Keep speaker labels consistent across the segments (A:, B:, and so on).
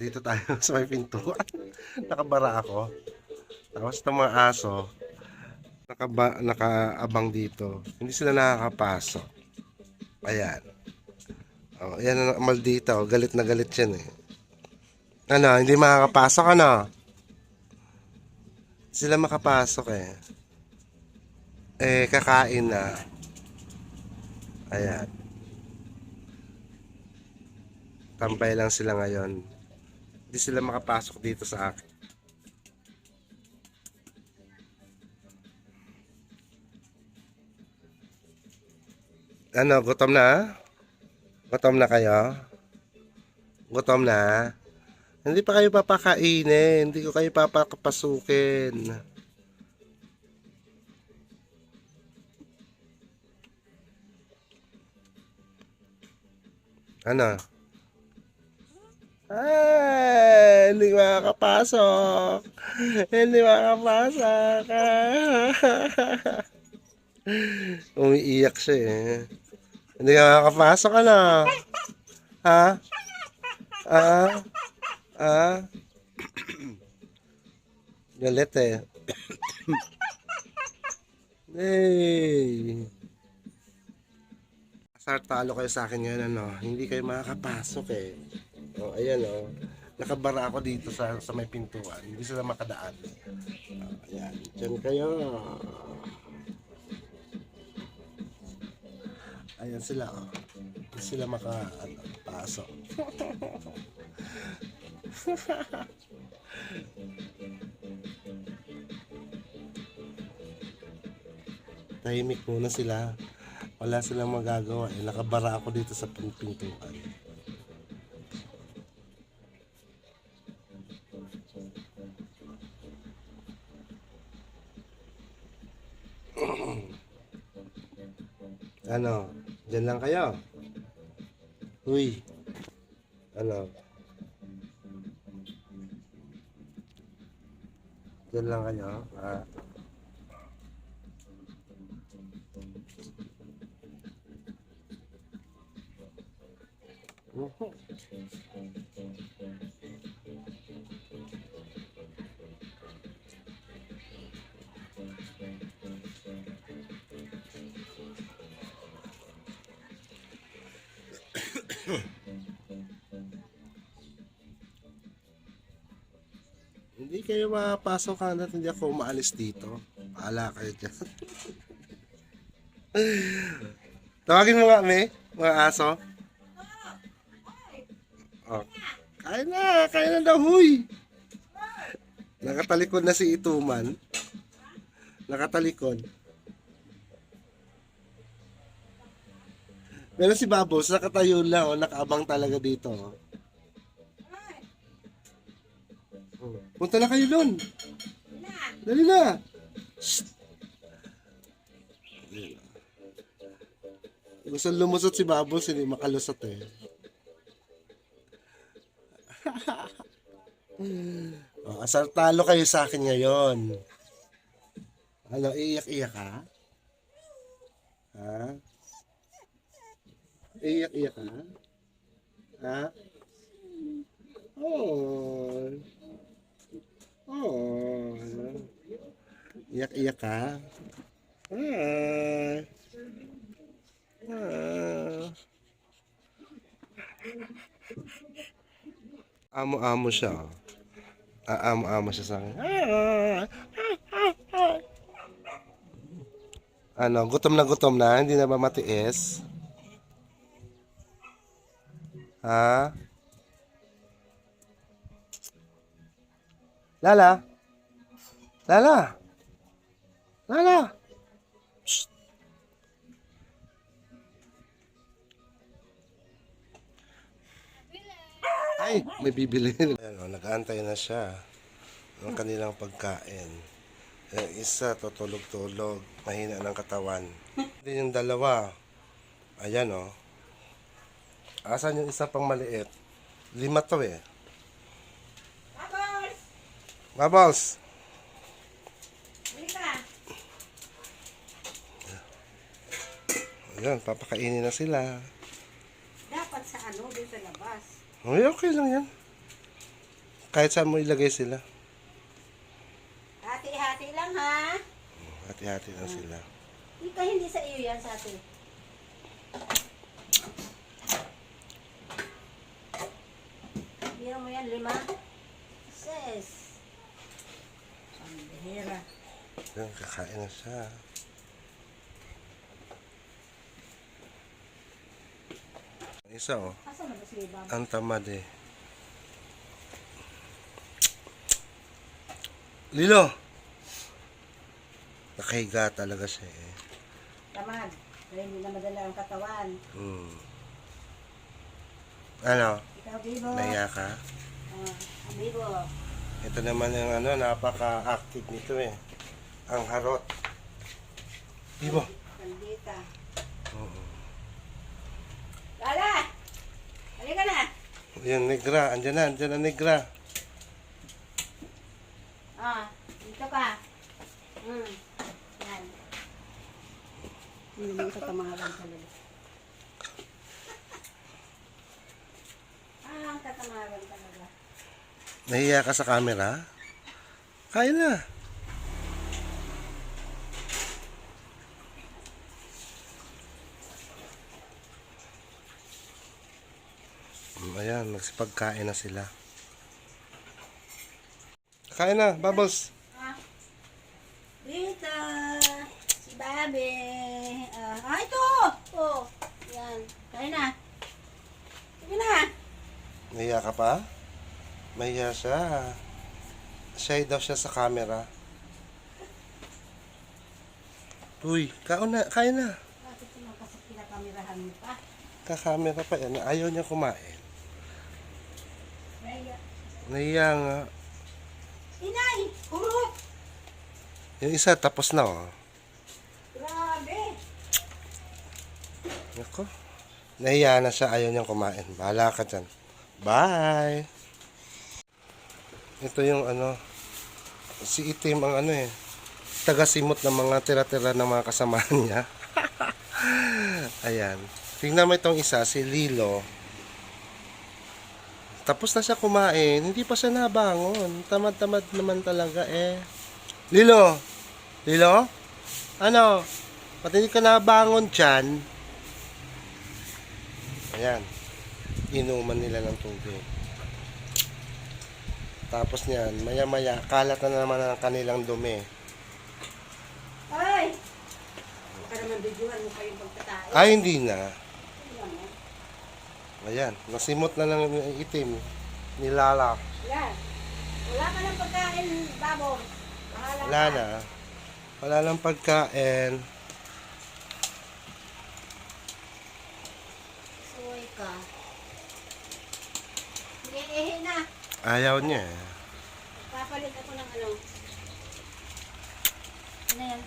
A: Dito tayo sa may pintuan. Nakabara ako. Tapos itong mga aso, nakaabang dito. Hindi sila nakakapasok. Ayan. Oh, ayan ang maldita. Oh. Galit na galit yan eh. Ano, hindi makakapasok ano? Sila makapasok eh. Kakain na. Ayan. Tambay lang sila ngayon. Hindi sila makapasok dito sa akin. Ano, gutom na? Gutom na kayo? Gutom na? Hindi pa kayo papakainin. Hindi ko kayo papapasukin. Ano? Hindi makakapasok. Hindi makakapasok. Umiiyak siya eh. Hindi ka makakapasok ano? Ha? Ah? Ah? Galit eh. Hey. Asar talo kayo sa akin ngayon ano. Hindi kayo makakapasok eh. Oh, ayan oh. Nakabara ako dito sa may pintuan. Hindi sila makadaan. Ayan. Diyan kayo. Ayan sila oh. Hindi sila makapasok. Tahimik muna sila. Wala silang magagawa. Nakabara ako dito sa pintuan. Ano? Diyan lang kayo? Uy. Ano? Diyan lang kayo? Ha? Hindi kayo makapasok hanggat hindi ako umaalis dito. Paala kayo dyan. Tawagin mo nga, me. Mga aso. Oh. Kain na daw, huy. Nakatalikod na si Ituman. Nakatalikod. Pero si Babos, nakatayo lang, oh, nakaabang talaga dito. Oh. Punta na kayo doon. Dali na. Shhh. Gusto lumusot si Babos, hindi makalusot eh. Oh, asar talo kayo sa akin ngayon. Ano, iiyak-iyak ka? Ha? Iiyak-iyak ka? Ha? Oh. Oh. Iyak-iyak ka? Ah. Ah. Amo-amo siya. Oh. Amo-amo siya sa akin. Ano, gutom na, hindi na ba matiis? Ha? Lala? Lala? Lala? Shh. Ay, may bibili. Ayan, nag-aantay na siya ng kanilang pagkain. Yung isa, tutulog-tulog. Mahina ng katawan. Din yung dalawa. Ayan, oh. Asan yung isa pang maliit? 5 to eh.
B: Bubbles!
A: Bubbles!
B: Lika!
A: Ayan, papakainin na sila.
B: Dapat sa ano, din sa labas.
A: Ay, okay lang yan. Kahit saan mo ilagay sila.
B: Hati-hati lang ha.
A: Hati-hati lang sila.
B: Ika, hindi sa iyo yan, sa ate. Biro mo yan, 5. Sis. Ang bihira.
A: Yan, kakain na siya. Isa oh.
B: Asa na ba si Bab?
A: Ang tamad eh. Lilo! Nakahiga talaga siya eh.
B: Tamad. Kaya hindi na madala ang katawan.
A: Ano?
B: Ikaw, Bibo.
A: Naiya ka?
B: Ang Bibo.
A: Ito naman yung ano, napaka-active nito eh. Ang harot. Bibo.
B: Kandita. Lala! Halika na!
A: Yan, negra. Andyan na negra.
B: Dito ka. Yan. Hindi mo tatamahalan talaga. Ang tatamahalan talaga.
A: Nahiya ka sa camera? Kain na. Ayan, nagsipagkain na sila. Kain na, Bubbles.
B: Dito. Si Babe. Ito! Oh, yan. Kain na. Sige na.
A: Nahiya ka pa? Mahiya siya. Shy daw siya sa camera. Uy, kain na.
B: Bakit naman kasi pinakamirahan mo pa?
A: Kakamera pa yan. Ayaw niya kumain.
B: Naya.
A: Nahiya nga.
B: Inay! Urot!
A: Yung isa tapos na oh.
B: Grabe!
A: Nako. Nahiya na siya. Ayaw niyang kumain. Bahala ka dyan. Bye! Ito yung ano. Si Itim ang ano eh. Tagasimot ng mga tira-tira ng mga kasamahan niya. Ayan. Tingnan mo itong isa, si Lilo. Tapos na siya kumain. Hindi pa siya nabangon. Tamad-tamad naman talaga eh. Lilo! Lilo? Ano? Ba't hindi ka nabangon dyan? Ayan. Inuman nila ng tubig. Tapos niyan, maya-maya, kalat na naman ang kanilang dumi.
B: Ay! Baka naman bidyuhan mo kayong pagkatae.
A: Ay, hindi na. Ayan, nasimot na lang yung itim. Nilala.
B: Yan. Wala ka ng pagkain, Babo. Bahala
A: Wala
B: ka.
A: na. Wala lang pagkain.
B: Suway ka. Iihi na.
A: Ayaw niya eh.
B: Papalit ako ng ano. Ano yan?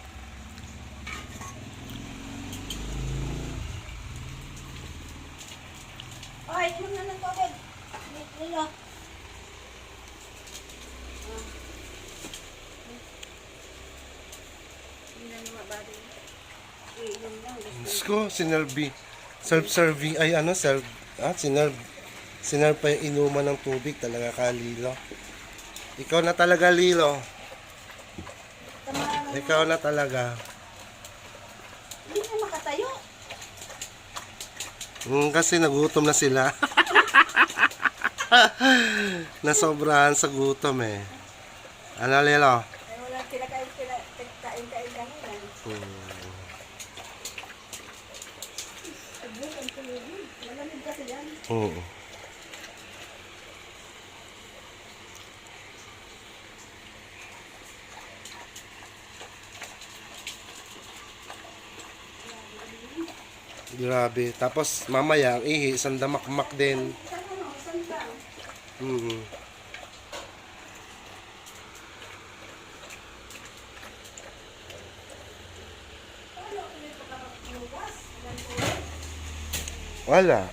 B: Ay, inom na ng tubig. Nilo. Hindi na lumabado. Inom lang.
A: Diyos ko, sinervi. Self-serving, ay ano, sinerve pa yung inuman ng tubig. Talaga ka, Lilo. Ikaw na talaga, Lilo. Ikaw na talaga.
B: Hindi na makatayo.
A: Kasi nagutom na sila. Nasobrahan sa gutom eh. Ano, Lilo?
B: Ay, wala sila kain kahinan. Agad ang tulogin. Malamig kasi yan.
A: Oo. Grabe. Tapos mamaya ang ihi, isang damakmak din.
B: Saan ano? Saan ba?
A: Mm.
B: Paano ulit pagkakaluwas? Ilan ulit?
A: Wala.